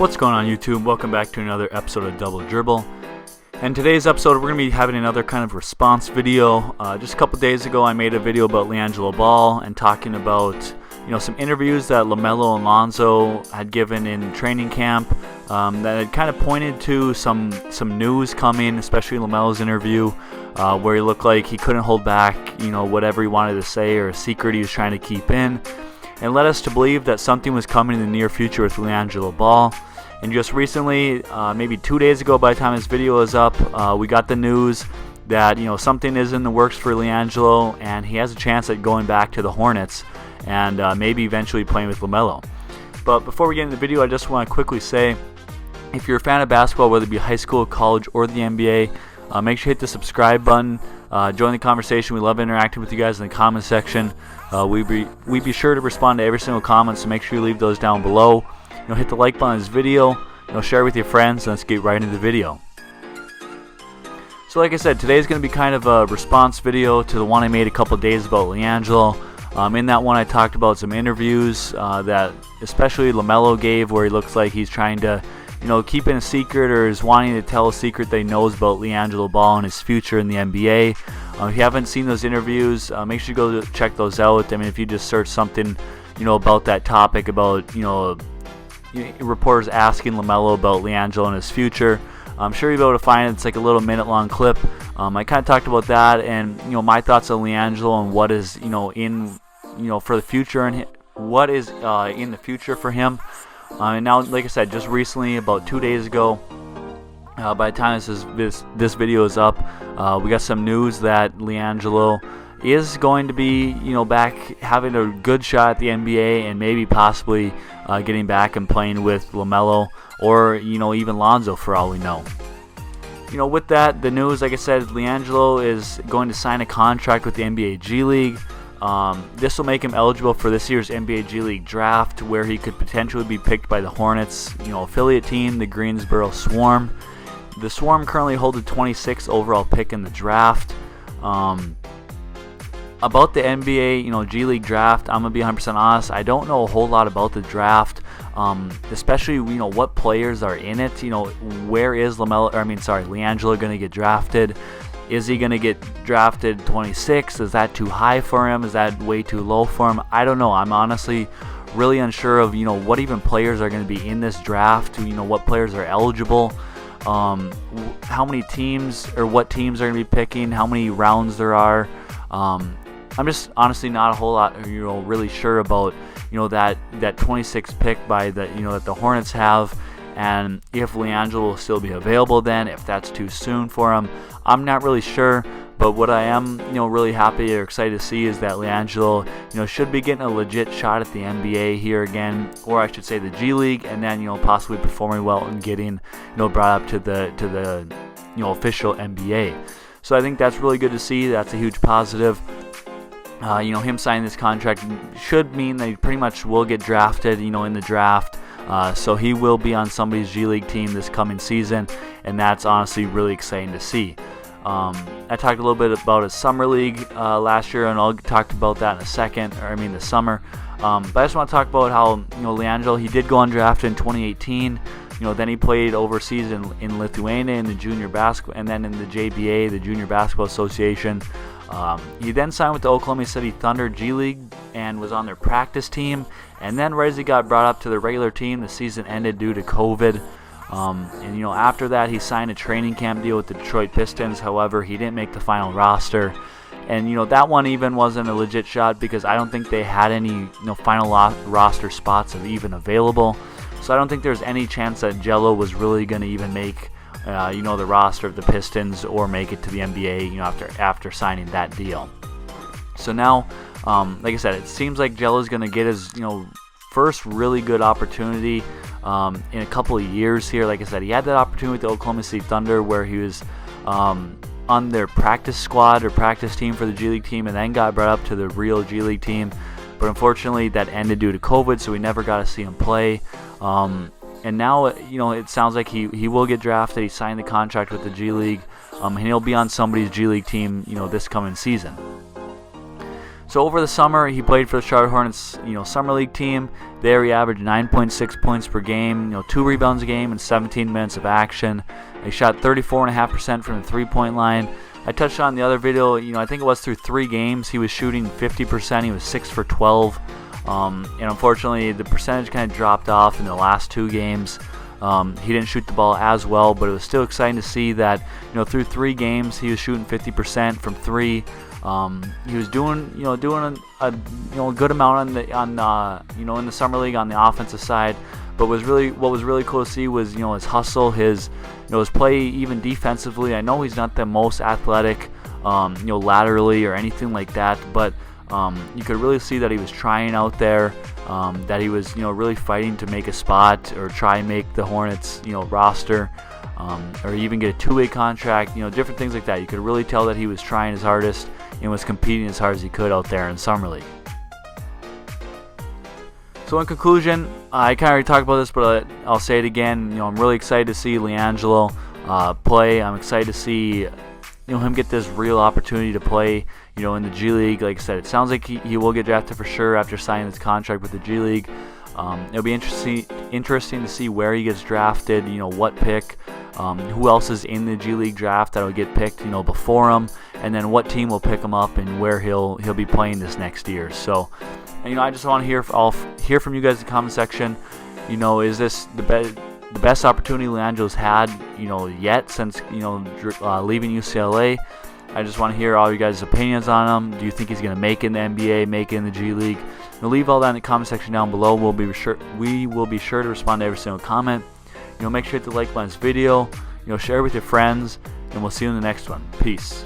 What's going on, YouTube? Welcome back to another episode of Double Dribble. And today's episode, we're going to be having another kind of response video. Just a couple days ago, I made a video about LiAngelo Ball and talking about some interviews that LaMelo and Lonzo had given in training camp that had kind of pointed to some news coming, especially LaMelo's interview, where he looked like he couldn't hold back, whatever he wanted to say or a secret he was trying to keep in, and led us to believe that something was coming in the near future with LiAngelo Ball. And just recently, maybe 2 days ago by the time this video is up, we got the news that something is in the works for LiAngelo, and he has a chance at going back to the Hornets and maybe eventually playing with LaMelo. But before we get into the video, I just want to quickly say, if you're a fan of basketball, whether it be high school, college, or the NBA, make sure you hit the subscribe button. Join the conversation. We love interacting with you guys in the comment section. We'd be sure to respond to every single comment, so make sure you leave those down below. Hit the like button on this video, share it with your friends, and let's get right into the video. So like I said, today's going to be kind of a response video to the one I made a couple days about LiAngelo. In that one I talked about some interviews that especially LaMelo gave, where he looks like he's trying to keep in a secret, or is wanting to tell a secret that he knows about LiAngelo Ball and his future in the NBA. If you haven't seen those interviews, make sure you go check those out. I mean, if you just search something about that topic, about reporters asking LaMelo about LiAngelo and his future, I'm sure you'll be able to find it. It's like a little minute-long clip. I kind of talked about that and my thoughts on LiAngelo and what is in for the future, and what is in the future for him. And now, like I said, just recently, about 2 days ago, by the time this video is up, we got some news that LiAngelo is going to be back having a good shot at the NBA, and maybe possibly getting back and playing with LaMelo, or even Lonzo, for all we know. With that, the news, like I said, LiAngelo is going to sign a contract with the NBA G League. This will make him eligible for this year's NBA G League draft, where he could potentially be picked by the Hornets affiliate team, the Greensboro Swarm. The Swarm currently hold the 26th overall pick in the draft. About the NBA, G League draft, I'm gonna be 100% honest. I don't know a whole lot about the draft, especially what players are in it. Where is LiAngelo gonna get drafted? Is he gonna get drafted 26? Is that too high for him? Is that way too low for him? I don't know. I'm honestly really unsure of what even players are gonna be in this draft. What players are eligible. How many teams, or what teams are gonna be picking? How many rounds there are? I'm just honestly not a whole lot, really sure about, that 26th pick by the, that the Hornets have, and if LiAngelo will still be available then, if that's too soon for him. I'm not really sure, but what I am, really happy or excited to see is that LiAngelo, should be getting a legit shot at the NBA here again, or I should say the G League, and then, possibly performing well and getting, brought up to the official NBA. So I think that's really good to see. That's a huge positive. Him signing this contract should mean that he pretty much will get drafted, in the draft. So he will be on somebody's G League team this coming season, and that's honestly really exciting to see. I talked a little bit about his summer league last year, and I'll talk about that in a second, the summer. But I just want to talk about how, LiAngelo, he did go undrafted in 2018. Then he played overseas in Lithuania in the junior basketball, and then in the JBA, the Junior Basketball Association. He then signed with the Oklahoma City Thunder G League and was on their practice team. And then right as he got brought up to the regular team, the season ended due to COVID. And after that, he signed a training camp deal with the Detroit Pistons. However, he didn't make the final roster. And that one even wasn't a legit shot, because I don't think they had any final roster spots even available. So I don't think there's any chance that Jello was really going to even make the roster of the Pistons, or make it to the NBA, after signing that deal. So now, like I said, it seems like Jello's going to get his, first really good opportunity in a couple of years here. Like I said, he had that opportunity with the Oklahoma City Thunder, where he was on their practice squad or practice team for the G League team, and then got brought up to the real G League team. But unfortunately, that ended due to COVID, so we never got to see him play. And now, it sounds like he will get drafted. He signed the contract with the G League, and he'll be on somebody's G League team, this coming season. So over the summer, he played for the Charlotte Hornets, summer league team. There he averaged 9.6 points per game, 2 rebounds a game, and 17 minutes of action. He shot 34.5% from the three-point line. I touched on the other video, I think it was through 3 games, he was shooting 50%. He was 6 for 12. And unfortunately, the percentage kind of dropped off in the last 2 games. He didn't shoot the ball as well, but it was still exciting to see that, through 3 games, he was shooting 50% from 3. He was doing a good amount in the summer league on the offensive side. But what was really cool to see was his hustle, his play even defensively. I know he's not the most athletic, laterally or anything like that, but you could really see that he was trying out there, that he was really fighting to make a spot or try and make the Hornets roster, or even get a 2-way contract. Different things like that. You could really tell that he was trying his hardest and was competing as hard as he could out there in summer league. So in conclusion, I kind of already talked about this, but I'll say it again. I'm really excited to see LiAngelo play. I'm excited to see him get this real opportunity to play in the G League. Like I said, it sounds like he will get drafted for sure after signing his contract with the G League. It'll be interesting to see where he gets drafted. What pick, who else is in the G League draft that'll get picked before him, and then what team will pick him up and where he'll be playing this next year. So. I just want to hear from you guys in the comment section. Is this the best opportunity LiAngelo's had, yet since leaving UCLA? I just want to hear all you guys' opinions on him. Do you think he's going to make it in the NBA, make it in the G League? Leave all that in the comment section down below. We will be sure to respond to every single comment. Make sure to like this video. Share it with your friends, and we'll see you in the next one. Peace.